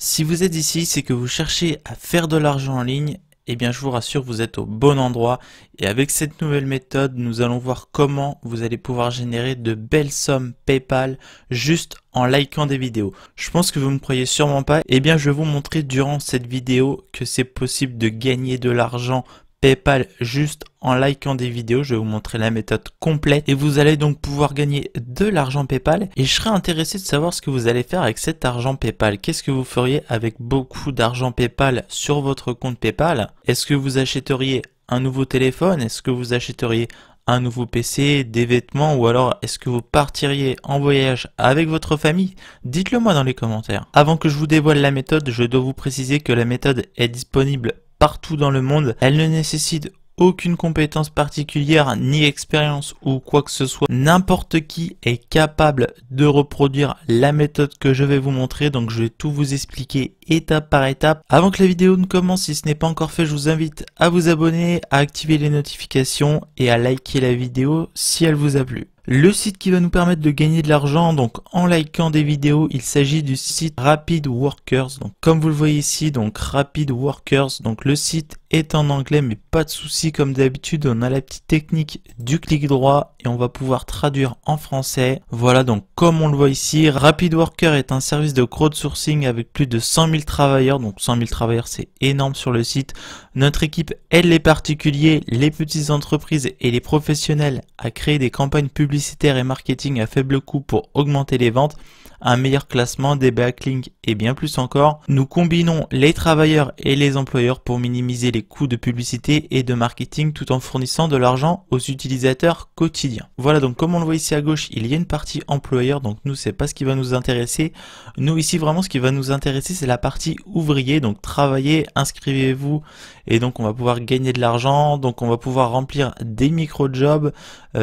Si vous êtes ici, c'est que vous cherchez à faire de l'argent en ligne. Eh bien, je vous rassure, vous êtes au bon endroit. Et avec cette nouvelle méthode, nous allons voir comment vous allez pouvoir générer de belles sommes PayPal juste en likant des vidéos. Je pense que vous ne me croyez sûrement pas. Eh bien, je vais vous montrer durant cette vidéo que c'est possible de gagner de l'argent PayPal juste en likant des vidéos. Je vais vous montrer la méthode complète et vous allez donc pouvoir gagner de l'argent PayPal. Et je serais intéressé de savoir ce que vous allez faire avec cet argent PayPal. Qu'est-ce que vous feriez avec beaucoup d'argent PayPal sur votre compte PayPal? Est-ce que vous achèteriez un nouveau téléphone? Est-ce que vous achèteriez un nouveau PC, des vêtements, ou alors est-ce que vous partiriez en voyage avec votre famille? Dites-le moi dans les commentaires. Avant que je vous dévoile la méthode, je dois vous préciser que la méthode est disponible partout dans le monde. Elle ne nécessite aucune compétence particulière, ni expérience ou quoi que ce soit. N'importe qui est capable de reproduire la méthode que je vais vous montrer. Donc je vais tout vous expliquer étape par étape. Avant que la vidéo ne commence, si ce n'est pas encore fait, je vous invite à vous abonner, à activer les notifications et à liker la vidéo si elle vous a plu. Le site qui va nous permettre de gagner de l'argent, donc en likant des vidéos, il s'agit du site Rapid Workers. Donc comme vous le voyez ici, donc Rapid Workers, donc le site est en anglais, mais pas de souci, comme d'habitude, on a la petite technique du clic droit et on va pouvoir traduire en français. Voilà, donc comme on le voit ici, Rapid Worker est un service de crowdsourcing avec plus de 100 000 travailleurs. Donc 100 000 travailleurs, c'est énorme sur le site. Notre équipe aide les particuliers, les petites entreprises et les professionnels à créer des campagnes publicitaires et marketing à faible coût pour augmenter les ventes, un meilleur classement, des backlinks et bien plus encore. Nous combinons les travailleurs et les employeurs pour minimiser les coûts de publicité et de marketing tout en fournissant de l'argent aux utilisateurs quotidiens. Voilà, donc comme on le voit ici à gauche, il y a une partie employeur, donc nous c'est pas ce qui va nous intéresser. Nous ici vraiment ce qui va nous intéresser c'est la partie ouvrier, donc travaillez, inscrivez-vous et donc on va pouvoir gagner de l'argent, donc on va pouvoir remplir des micro-jobs,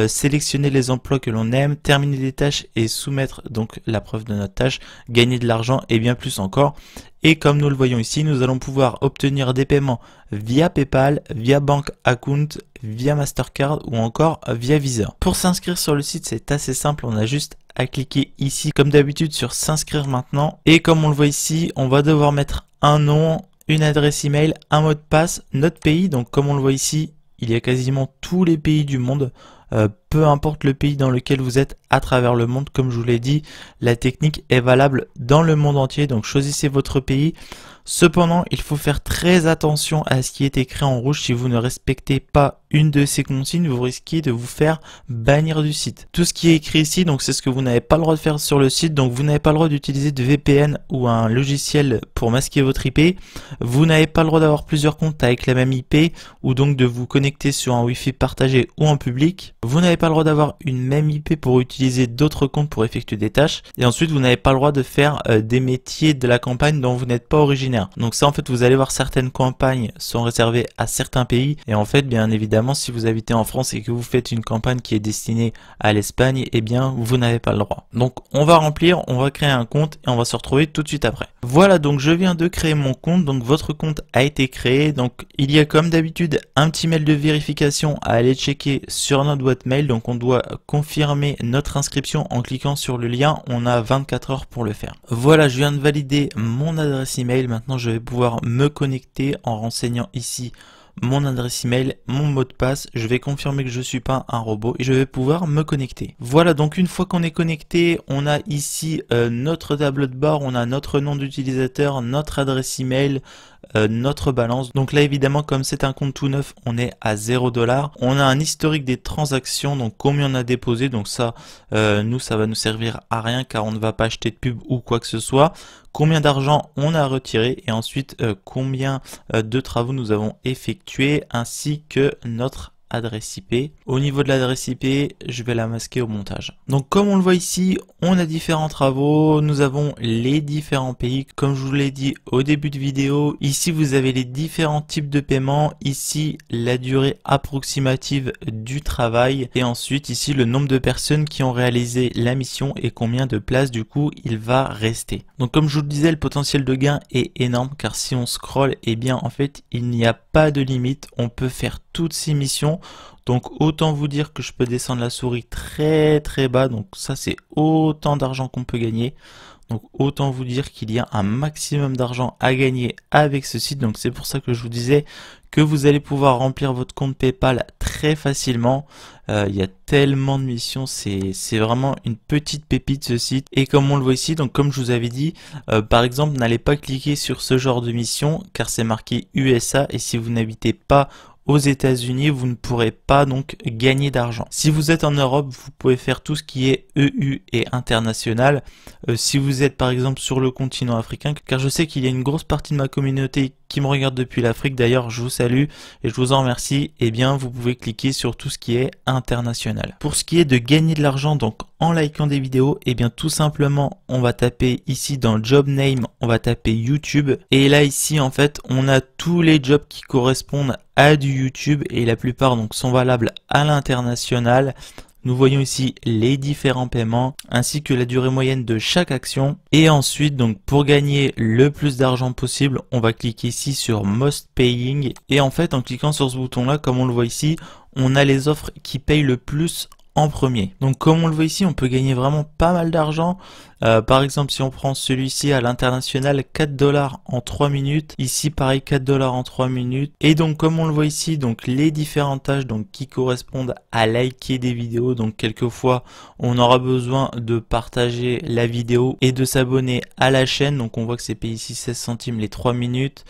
sélectionner les emplois que l'on aime, terminer des tâches et soumettre donc la preuve de notre tâche, gagner de l'argent et bien plus encore. Et comme nous le voyons ici, nous allons pouvoir obtenir des paiements via PayPal, via Bank Account, via Mastercard ou encore via Visa. Pour s'inscrire sur le site, c'est assez simple, on a juste à cliquer ici comme d'habitude sur s'inscrire maintenant. Et comme on le voit ici, on va devoir mettre un nom, une adresse email, un mot de passe, notre pays. Donc comme on le voit ici, il y a quasiment tous les pays du monde. Peu importe le pays dans lequel vous êtes à travers le monde, comme je vous l'ai dit, la technique est valable dans le monde entier, donc choisissez votre pays. Cependant, il faut faire très attention à ce qui est écrit en rouge. Si vous ne respectez pas une de ces consignes, vous risquez de vous faire bannir du site. Tout ce qui est écrit ici, donc c'est ce que vous n'avez pas le droit de faire sur le site. Donc vous n'avez pas le droit d'utiliser de VPN ou un logiciel pour masquer votre IP. Vous n'avez pas le droit d'avoir plusieurs comptes avec la même IP ou donc de vous connecter sur un Wi-Fi partagé ou en public. Vous n'avez pas le droit d'avoir une même IP pour utiliser d'autres comptes pour effectuer des tâches. Et ensuite, vous n'avez pas le droit de faire des métiers de la campagne dont vous n'êtes pas originaire. Donc ça, en fait, vous allez voir, certaines campagnes sont réservées à certains pays. Et en fait, bien évidemment, si vous habitez en France et que vous faites une campagne qui est destinée à l'Espagne, eh bien, vous n'avez pas le droit. Donc, on va remplir, on va créer un compte et on va se retrouver tout de suite après. Voilà, donc je viens de créer mon compte. Donc, votre compte a été créé. Donc, il y a comme d'habitude un petit mail de vérification à aller checker sur notre boîte mail. Donc, on doit confirmer notre inscription en cliquant sur le lien. On a 24 heures pour le faire. Voilà, je viens de valider mon adresse email. Maintenant, je vais pouvoir me connecter en renseignant ici mon adresse email, mon mot de passe. Je vais confirmer que je suis pas un robot et je vais pouvoir me connecter. Voilà, donc une fois qu'on est connecté, on a ici notre tableau de bord, on a notre nom d'utilisateur, notre adresse email, notre balance. Donc là évidemment, comme c'est un compte tout neuf, on est à 0$. On a un historique des transactions, donc combien on a déposé. Donc ça, nous, ça va nous servir à rien car on ne va pas acheter de pub ou quoi que ce soit. Combien d'argent on a retiré et ensuite combien de travaux nous avons effectués ainsi que notre adresse IP. Au niveau de l'adresse IP, je vais la masquer au montage. Donc comme on le voit ici, on a différents travaux, nous avons les différents pays. Comme je vous l'ai dit au début de vidéo, ici vous avez les différents types de paiement, ici la durée approximative du travail et ensuite ici le nombre de personnes qui ont réalisé la mission et combien de places du coup il va rester. Donc comme je vous le disais, le potentiel de gain est énorme car si on scrolle, eh bien en fait il n'y a pas de limite, on peut faire toutes ces missions. Donc autant vous dire que je peux descendre la souris très bas, donc ça c'est autant d'argent qu'on peut gagner. Donc autant vous dire qu'il y a un maximum d'argent à gagner avec ce site. Donc c'est pour ça que je vous disais que vous allez pouvoir remplir votre compte PayPal très facilement. Il y a tellement de missions, c'est vraiment une petite pépite ce site. Et comme on le voit ici, donc comme je vous avais dit, par exemple, n'allez pas cliquer sur ce genre de mission car c'est marqué USA et si vous n'habitez pas aux États-Unis, vous ne pourrez pas donc gagner d'argent. Si vous êtes en Europe, vous pouvez faire tout ce qui est EU et international. Si vous êtes par exemple sur le continent africain, car je sais qu'il y a une grosse partie de ma communauté qui me regarde depuis l'Afrique, d'ailleurs je vous salue et je vous en remercie, eh bien vous pouvez cliquer sur tout ce qui est international. Pour ce qui est de gagner de l'argent donc en likant des vidéos, eh bien tout simplement on va taper ici dans Job Name, on va taper YouTube et là ici en fait on a tous les jobs qui correspondent à du YouTube et la plupart donc sont valables à l'international. Nous voyons ici les différents paiements ainsi que la durée moyenne de chaque action. Et ensuite, donc pour gagner le plus d'argent possible, on va cliquer ici sur Most Paying. Et en fait, en cliquant sur ce bouton-là, comme on le voit ici, on a les offres qui payent le plus en premier. Donc comme on le voit ici, on peut gagner vraiment pas mal d'argent. Par exemple, si on prend celui-ci à l'international, 4 $ en 3 minutes. Ici, pareil, 4 $ en 3 minutes. Et donc, comme on le voit ici, donc les différentes tâches donc qui correspondent à liker des vidéos. Donc, quelquefois, on aura besoin de partager la vidéo et de s'abonner à la chaîne. Donc, on voit que c'est payé ici 16 centimes les 3 minutes.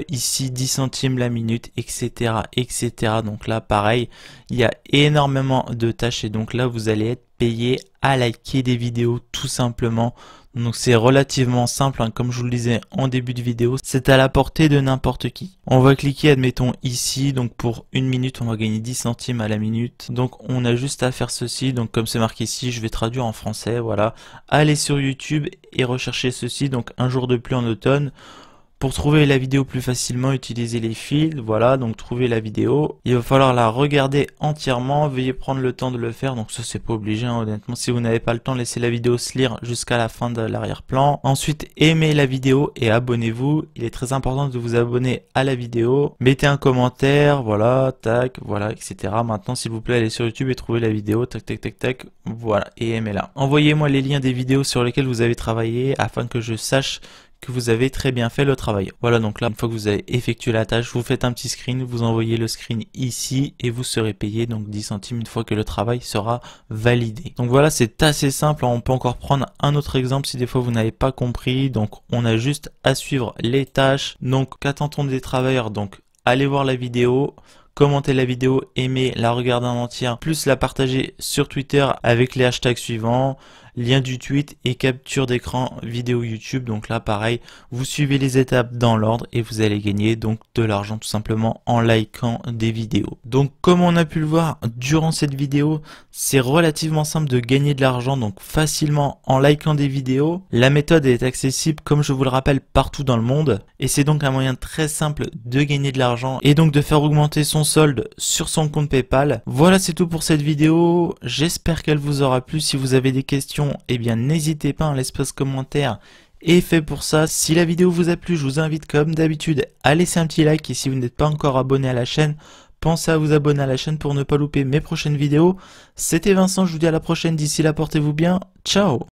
Ici 10 centimes la minute, etc., etc. Donc là pareil, il y a énormément de tâches et donc là vous allez être payé à liker des vidéos tout simplement. Donc c'est relativement simple, hein, comme je vous le disais en début de vidéo, c'est à la portée de n'importe qui. On va cliquer admettons ici, donc pour 1 minute on va gagner 10 centimes à la minute. Donc on a juste à faire ceci, donc comme c'est marqué ici, je vais traduire en français, voilà. Allez sur YouTube et recherchez ceci, donc un jour de pluie en automne. Pour trouver la vidéo plus facilement, utilisez les fils, voilà, donc trouver la vidéo. Il va falloir la regarder entièrement, veuillez prendre le temps de le faire, donc ça c'est pas obligé, hein, honnêtement. Si vous n'avez pas le temps, laissez la vidéo se lire jusqu'à la fin de l'arrière-plan. Ensuite, aimez la vidéo et abonnez-vous. Il est très important de vous abonner à la vidéo. Mettez un commentaire, voilà, tac, voilà, etc. Maintenant, s'il vous plaît, allez sur YouTube et trouvez la vidéo, tac, tac, tac, tac, voilà, et aimez-la. Envoyez-moi les liens des vidéos sur lesquelles vous avez travaillé afin que je sache que vous avez très bien fait le travail. Voilà, donc là, une fois que vous avez effectué la tâche, vous faites un petit screen, vous envoyez le screen ici et vous serez payé donc 10 centimes une fois que le travail sera validé. Donc voilà, c'est assez simple. On peut encore prendre un autre exemple si des fois vous n'avez pas compris. Donc on a juste à suivre les tâches. Donc qu'attend-on des travailleurs? Donc allez voir la vidéo, commentez la vidéo, aimez, la regarder en entière, plus la partager sur Twitter avec les hashtags suivants, lien du tweet et capture d'écran vidéo YouTube. Donc là pareil, vous suivez les étapes dans l'ordre et vous allez gagner donc de l'argent tout simplement en likant des vidéos. Donc comme on a pu le voir durant cette vidéo, c'est relativement simple de gagner de l'argent donc facilement en likant des vidéos. La méthode est accessible comme je vous le rappelle partout dans le monde et c'est donc un moyen très simple de gagner de l'argent et donc de faire augmenter son solde sur son compte PayPal. Voilà, c'est tout pour cette vidéo. J'espère qu'elle vous aura plu. Si vous avez des questions, eh bien n'hésitez pas, l'espace commentaire est fait pour ça. Si la vidéo vous a plu, je vous invite comme d'habitude à laisser un petit like et si vous n'êtes pas encore abonné à la chaîne, pensez à vous abonner à la chaîne pour ne pas louper mes prochaines vidéos. C'était Vincent, je vous dis à la prochaine. D'ici là, portez-vous bien. Ciao.